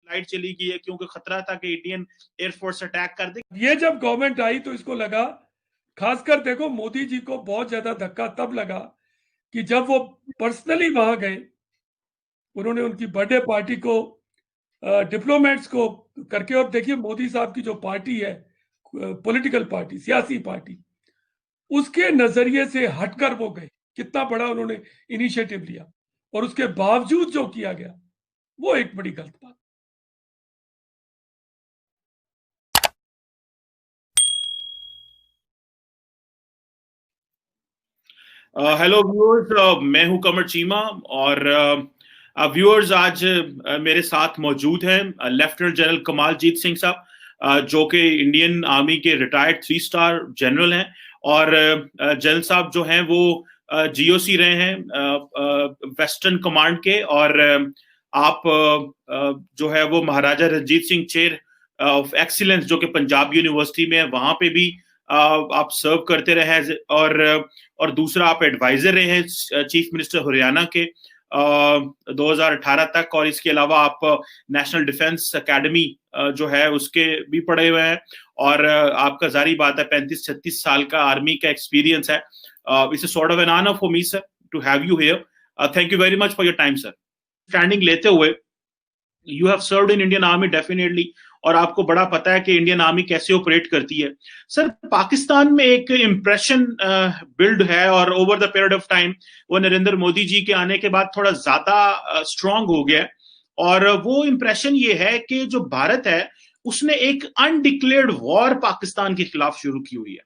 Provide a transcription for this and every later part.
Flight चली गई है क्योंकि खतरा था कि इंडियन एयरफोर्स अटैक कर दे। ये जब गवर्नमेंट आई तो इसको लगा, खासकर देखो मोदी जी को बहुत ज्यादा धक्का तब लगा कि जब वो पर्सनली वहां गए, उन्होंने उनकी बर्थडे पार्टी को डिप्लोमेट्स को करके, और देखिए मोदी साहब की जो पार्टी है, पॉलिटिकल पार्टी, सियासी पार्टी, उसके नजरिए से हटकर वो गए। कितना बड़ा उन्होंने इनिशिएटिव लिया, और उसके बावजूद जो किया गया वो एक बड़ी गलत बात। हेलो व्यूअर्स, मैं हूं कमर चीमा और व्यूअर्स आज मेरे साथ मौजूद हैं लेफ्टिनेंट जनरल कमालजीत सिंह साहब, जो कि इंडियन आर्मी के रिटायर्ड 3 स्टार जनरल हैं। और जनरल साहब जो हैं वो जीओसी रहे हैं वेस्टर्न कमांड के, और आप जो है वो Maharaja Ranjit Singh chair of excellence जो कि पंजाब यूनिवर्सिटी में है, वहां पे भी आप सर्व करते रहे हैं। और दूसरा आप एडवाइजर रहे हैं चीफ मिनिस्टर हरियाणा के 2018 तक, और इसके अलावा आप नेशनल डिफेंस एकेडमी जो है उसके भी पढ़े हुए हैं। और आपका जारी बात है 35-36 साल का आर्मी का एक्सपीरियंस है। It's a sort of an honour for me sir to have you here. Thank you very much for your time sir. Standing लेते हुए, you have served in Indian army definitely, और आपको बड़ा पता है कि इंडियन आर्मी कैसे operate करती है। सर, पाकिस्तान में एक इंप्रेशन बिल्ड है, और over the period of time वो नरेंद्र मोदी जी के आने के बाद थोड़ा ज्यादा स्ट्रांग हो गया। और वो इंप्रेशन ये है कि जो भारत है उसने एक अनडिक्लेयर्ड वॉर पाकिस्तान के खिलाफ शुरू की हुई है।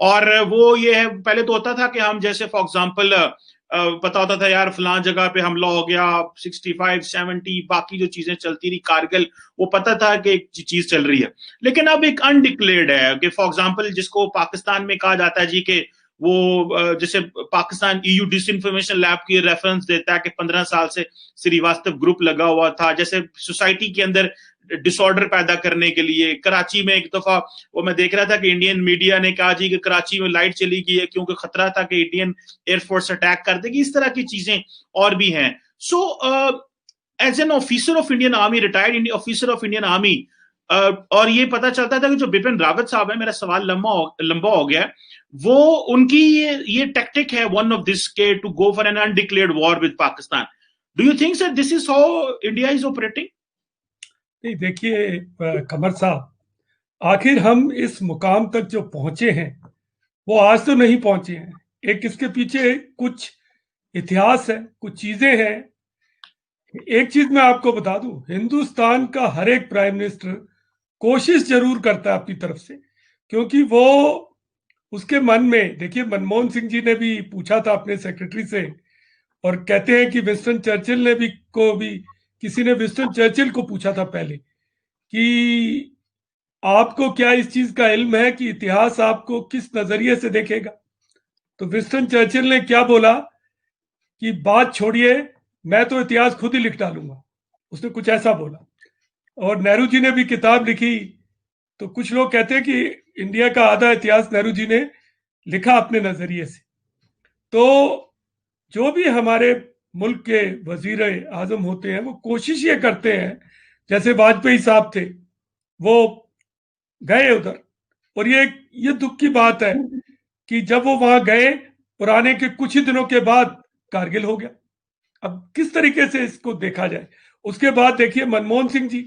और वो ये है, पहले तो होता था कि हम जैसे फॉर एग्जाम्पल पता होता था यार फलां जगह पे हमला हो गया, 65-70 बाकी जो चीजें चलती रही, कारगिल, वो पता था कि एक चीज चल रही है। लेकिन अब एक अनडिक्लेयर्ड है कि फॉर एग्जाम्पल जिसको पाकिस्तान में कहा जाता है जी कि वो जैसे पाकिस्तान ईयू डिसइंफॉर्मेशन लैब की रेफरेंस देता है कि 15 साल से श्रीवास्तव ग्रुप लगा हुआ था, जैसे सोसाइटी के अंदर डिसऑर्डर पैदा करने के लिए। कराची में एक दफा वो मैं देख रहा था कि इंडियन मीडिया ने कहा जी कि कराची में लाइट चली गई है क्योंकि खतरा था कि इंडियन एयरफोर्स अटैक कर देगी। इस तरह की चीजें और भी हैं। So as an officer of Indian army, retired officer of Indian army, और ये पता चलता था कि जो बिपिन रावत साहब है, मेरा सवाल लंबा हो गया, वो उनकी ये टैक्टिक है वन ऑफ दिस के to go for an undeclared war with Pakistan. Do you think sir this is how India is operating? नहीं, देखिए कमर साहब, आखिर हम इस मुकाम तक जो पहुंचे हैं वो आज तो नहीं पहुंचे हैं। एक इसके पीछे कुछ इतिहास है, कुछ चीजें हैं। एक चीज मैं आपको बता दूं, हिंदुस्तान का हर एक प्राइम मिनिस्टर कोशिश जरूर करता है अपनी तरफ से, क्योंकि वो उसके मन में, देखिए मनमोहन सिंह जी ने भी पूछा था अपने सेक्रेटरी से, और कहते हैं कि विंस्टन चर्चिल ने भी किसी ने विंस्टन चर्चिल को पूछा था पहले कि आपको क्या इस चीज का इल्म है कि इतिहास आपको किस नजरिए से देखेगा। तो विंस्टन चर्चिल ने क्या बोला कि बात छोड़िए, मैं तो इतिहास खुद ही लिख डालूंगा। उसने कुछ ऐसा बोला। और नेहरू जी ने भी किताब लिखी, तो कुछ लोग कहते हैं कि इंडिया का आधा इतिहास नेहरू जी ने लिखा अपने नजरिए से। तो जो भी हमारे मुल्क के वजीर आजम होते हैं वो कोशिश ये करते हैं, जैसे वाजपेयी साहब थे, वो गए उधर, और ये दुख की बात है कि जब वो वहां गए और आने के कुछ ही दिनों के बाद कारगिल हो गया। अब किस तरीके से इसको देखा जाए। उसके बाद देखिए मनमोहन सिंह जी,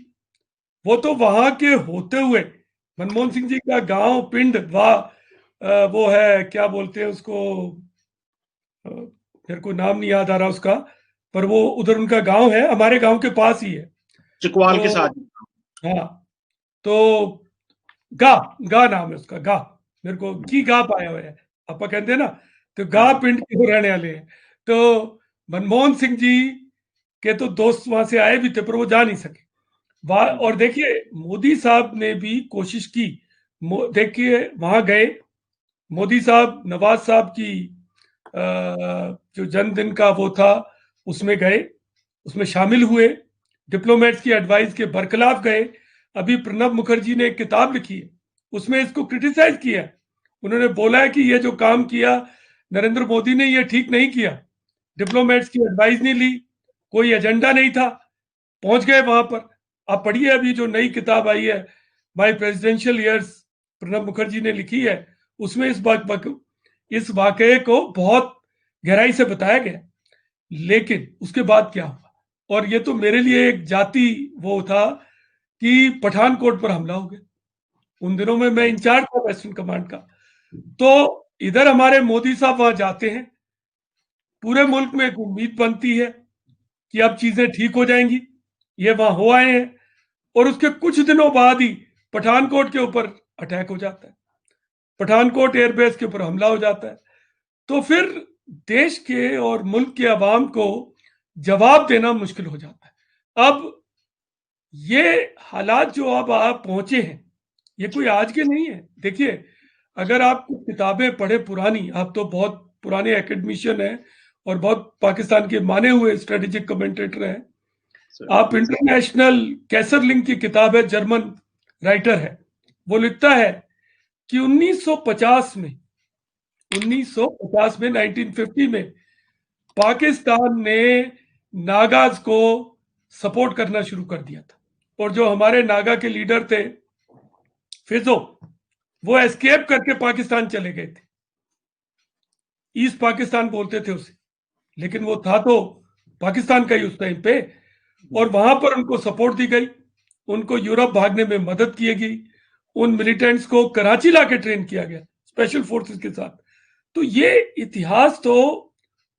वो तो वहां के होते हुए, मनमोहन सिंह जी का गांव पिंड वो है, क्या बोलते हैं उसको, मेरे को नाम नहीं याद आ रहा उसका, पर वो उधर उनका गांव है, हमारे गांव के पास ही है। चिकवाल के तो साथ। हाँ, तो गा गा नाम है उसका, गा, मेरे को की गा पाया हुआ है, आपा कहते हैं ना, तो गा पिंड के वो रहने वाले हैं। तो मनमोहन सिंह जी के तो दोस्त वहां से आए भी थे, पर वो जा नहीं सके। और देखिए मोदी साहब ने भी कोशिश की। देखिए वहां गए मोदी साहब, नवाज साहब की जो जन्मदिन का वो था उसमें गए, उसमें शामिल हुए, डिप्लोमेट्स की एडवाइस के बरखिलाफ गए। अभी प्रणब मुखर्जी ने एक किताब लिखी है, उसमें इसको क्रिटिसाइज किया। उन्होंने बोला है कि ये जो काम किया नरेंद्र मोदी ने, ये ठीक नहीं किया, डिप्लोमेट्स की एडवाइस नहीं ली, कोई एजेंडा नहीं था, पहुंच गए वहां पर। आप पढ़िए अभी जो नई किताब आई है my presidential years, Pranab Mukherjee ने लिखी है, उसमें इस वाकये को बहुत गहराई से बताया गया। लेकिन उसके बाद क्या हुआ, और ये तो मेरे लिए एक जाति वो था कि पठानकोट पर हमला हो गया। उन दिनों में मैं इंचार्ज था वेस्टर्न कमांड का। तो इधर हमारे मोदी साहब वहां जाते हैं, पूरे मुल्क में एक उम्मीद बनती है कि अब चीजें ठीक हो जाएंगी, ये वहां हो आए हैं, और उसके कुछ दिनों बाद ही पठानकोट के ऊपर अटैक हो जाता है, पठानकोट एयरबेस के ऊपर हमला हो जाता है। तो फिर देश के और मुल्क के अवाम को जवाब देना मुश्किल हो जाता है। अब ये हालात जो अब आप पहुंचे हैं, ये कोई आज के नहीं है। देखिए, अगर आप कुछ किताबें पढ़े पुरानी, आप तो बहुत पुराने एकेडमिशियन हैं और बहुत पाकिस्तान के माने हुए स्ट्रेटेजिक कमेंटेटर हैं। आप इंटरनेशनल कैसरलिंग की किताब है, जर्मन राइटर है, वो लिखता है कि 1950 में 1950 में पाकिस्तान ने नागाज को सपोर्ट करना शुरू कर दिया था, और जो हमारे नागा के लीडर थे फिजो, वो एस्केप करके पाकिस्तान चले गए थे। ईस्ट पाकिस्तान बोलते थे उसे, लेकिन वो था तो पाकिस्तान का ही उस टाइम पे। और वहां पर उनको सपोर्ट दी गई, उनको यूरोप भागने में मदद की गई, उन मिलिटेंट्स को कराची लाके ट्रेन किया गया स्पेशल फोर्सेस के साथ। तो ये इतिहास तो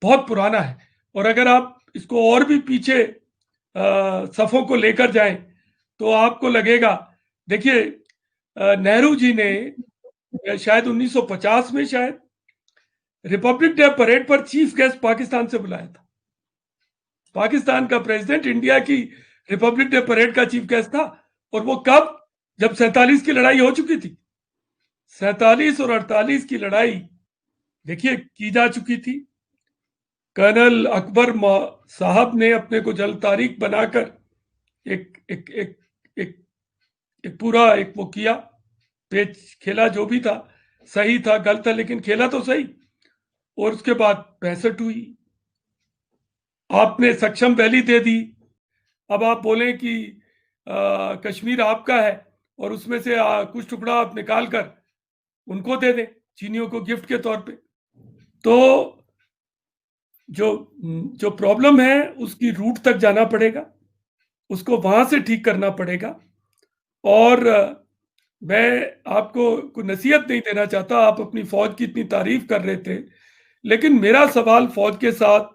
बहुत पुराना है, और अगर आप इसको और भी पीछे सफों को लेकर जाएं तो आपको लगेगा, देखिए नेहरू जी ने शायद 1950 में शायद रिपब्लिक डे परेड पर चीफ गेस्ट पाकिस्तान से बुलाया था। पाकिस्तान का प्रेसिडेंट इंडिया की रिपब्लिक डे परेड का चीफ गेस्ट था, और वो कब, जब 47 की लड़ाई हो चुकी थी। 47 और 48 की लड़ाई देखिए की जा चुकी थी। कर्नल अकबर साहब ने अपने को जल तारीख बनाकर एक एक एक एक एक पूरा एक वो किया, पेच खेला, जो भी था सही था गलत था, लेकिन खेला तो सही। और उसके बाद 65 हुई, आपने सक्षम वैली दे दी। अब आप बोलें कि कश्मीर आपका है और उसमें से कुछ टुकड़ा आप निकाल कर उनको दे दें, चीनियों को गिफ्ट के तौर पे। तो जो प्रॉब्लम है उसकी रूट तक जाना पड़ेगा, उसको वहां से ठीक करना पड़ेगा। और मैं आपको कोई नसीहत नहीं देना चाहता, आप अपनी फौज की इतनी तारीफ कर रहे थे, लेकिन मेरा सवाल फौज के साथ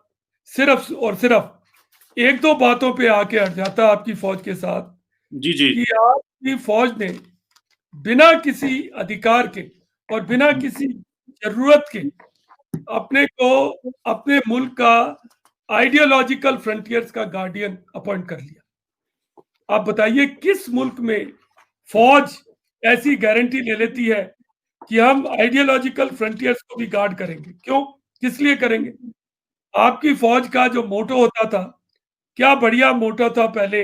सिर्फ और सिर्फ एक दो बातों पे आके अड़ जाता आपकी फौज के साथ, जी जी, कि आपकी फौज ने बिना किसी अधिकार के और बिना किसी जरूरत के अपने को अपने मुल्क का आइडियोलॉजिकल फ्रंटियर्स का गार्डियन अपॉइंट कर लिया। आप बताइए किस मुल्क में फौज ऐसी गारंटी ले लेती है कि हम आइडियोलॉजिकल फ्रंटियर्स को भी गार्ड करेंगे? क्यों, किस लिए करेंगे? आपकी फौज का जो मोटो होता था, क्या बढ़िया मोटो था पहले,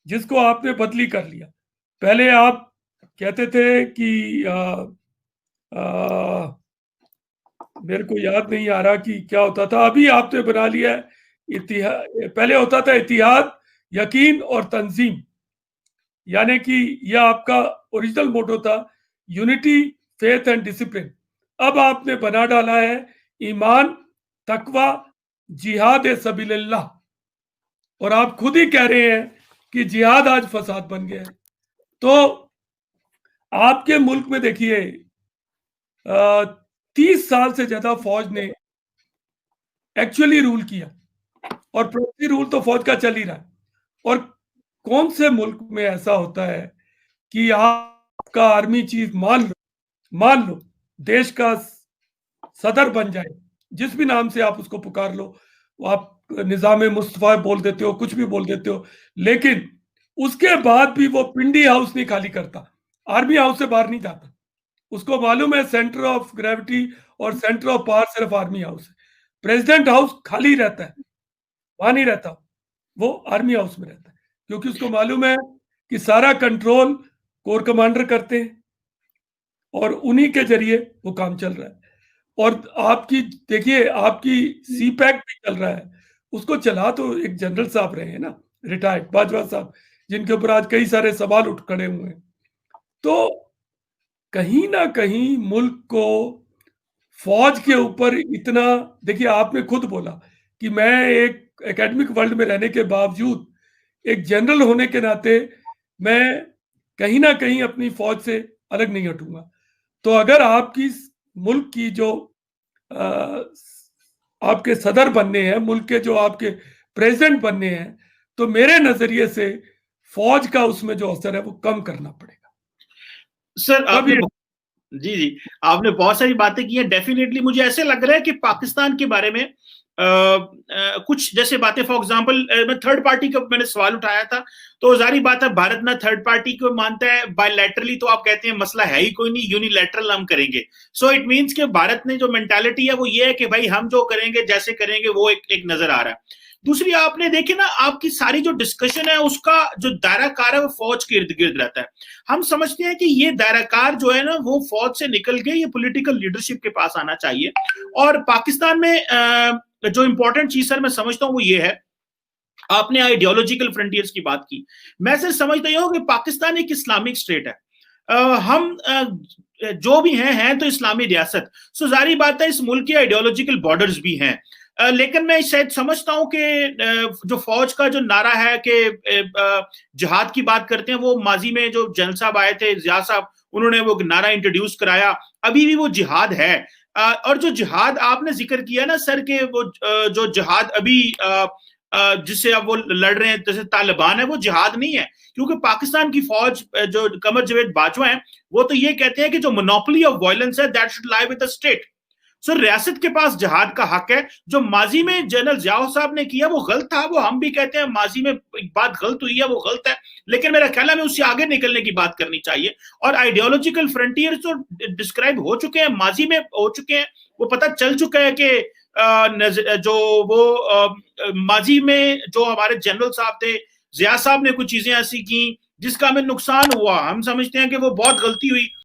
जिसको आपने बदली कर लिया। पहले आप कहते थे कि मेरे को याद नहीं आ रहा कि क्या होता था, अभी आपने बना लिया है पहले होता था इतिहाद, यकीन और तंजीम, यानी कि यह आपका ओरिजिनल मोटो था, यूनिटी, फेथ एंड डिसिप्लिन। अब आपने बना डाला है ईमान, तकवा, जिहाद ए सबीलिल्लाह। और आप खुद ही कह रहे हैं कि जिहाद आज फसाद बन गया है। तो आपके मुल्क में देखिए 30 साल से ज्यादा फौज ने एक्चुअली रूल किया, और प्रॉक्सी रूल तो फौज का चल ही रहा है। और कौन से मुल्क में ऐसा होता है कि आपका आर्मी चीफ मान लो देश का सदर बन जाए, जिस भी नाम से आप उसको पुकार लो, आप निजाम मुस्तफा बोल देते हो, कुछ भी बोल देते हो, लेकिन उसके बाद भी वो पिंडी हाउस नहीं खाली करता, आर्मी हाउस से बाहर नहीं जाता। उसको मालूम है सेंटर ऑफ ग्रेविटी और सेंटर ऑफ पावर सिर्फ आर्मी हाउस है। प्रेसिडेंट हाउस खाली रहता है, वहां नहीं रहता, वो आर्मी हाउस में रहता है, क्योंकि उसको मालूम है कि सारा कंट्रोल कोर कमांडर करते हैं और उन्हीं के जरिए वो काम चल रहा है। और आपकी देखिए, आपकी सीपैक भी चल रहा है, उसको चला तो एक जनरल साहब रहे हैं ना, रिटायर्ड बाजवा साहब, जिनके ऊपर आज कई सारे सवाल उठ खड़े हुए हैं। तो कहीं ना कहीं मुल्क को फौज के ऊपर इतना, देखिए आपने खुद बोला कि मैं एक एकेडमिक वर्ल्ड में रहने के बावजूद एक जनरल होने के नाते मैं कहीं ना कहीं अपनी फौज से अलग नहीं हटूंगा। तो अगर आपकी मुल्क की जो आ, आपके सदर बनने हैं, मुल्क के जो आपके प्रेसिडेंट बनने हैं, तो मेरे नजरिए से फौज का उसमें जो असर है वो कम करना पड़ेगा। सर तब आपने ये जी जी आपने बहुत सारी बातें की हैं। डेफिनेटली मुझे ऐसे लग रहा है कि पाकिस्तान के बारे में कुछ जैसे बातें, फॉर एग्जांपल मैं थर्ड पार्टी का मैंने सवाल उठाया था, तो जारी बात है भारत ना थर्ड पार्टी को मानता है बायलैटरली, तो आप कहते हैं मसला है ही कोई नहीं, यूनिलैटरल हम करेंगे। सो इट मींस कि भारत ने जो मेंटालिटी है वो ये है कि भाई हम जो करेंगे जैसे करेंगे, वो एक नजर आ रहा है। दूसरी आपने देखी ना, आपकी सारी जो डिस्कशन है उसका जो दायराकार है वो फौज के इर्द गिर्द रहता है। हम समझते हैं कि ये दायराकार जो है ना वो फौज से निकल के ये पॉलिटिकल लीडरशिप के पास आना चाहिए। और पाकिस्तान में जो इंपॉर्टेंट चीज सर मैं समझता हूं वो ये है, आपने आइडियोलॉजिकल फ्रंटियर्स की बात की, मैं सर समझता हूं कि पाकिस्तान एक इस्लामिक स्टेट है। हम जो भी हैं तो इस्लामी रियासत, सो जारी बात है इस मुल्क के आइडियोलॉजिकल बॉर्डर्स भी हैं। लेकिन मैं शायद समझता हूं कि जो फौज का जो नारा है कि जिहाद की बात करते हैं, वो माजी में जो जनरल साहब आए थे, जिया साहब, उन्होंने वो नारा इंट्रोड्यूस कराया, अभी भी वो जिहाद है। और जो जिहाद आपने जिक्र किया ना सर के, वो जो जिहाद अभी जिससे अब वो लड़ रहे हैं जैसे तालिबान है, वो जिहाद नहीं है। क्योंकि पाकिस्तान की फौज जो कमर जवेद बाजवा है, वो तो ये कहते हैं कि जो मोनोपोली ऑफ वायलेंस है that should lie with the state. So रियासत के पास जिहाद का हक है। जो माजी में जनरल जिया साहब ने किया वो गलत था, वो हम भी कहते हैं माजी में एक बात गलत हुई है, वो गलत है, लेकिन मेरा ख्याल है हमें उससे आगे निकलने की बात करनी चाहिए। और आइडियोलॉजिकल फ्रंटियर तो डिस्क्राइब हो चुके हैं, माजी में हो चुके हैं, वो पता चल चुका है कि जो वो माजी में जो हमारे जनरल साहब थे, जिया साहब ने कुछ चीजें ऐसी की जिसका हमें नुकसान हुआ, हम समझते हैं कि वो बहुत गलती हुई।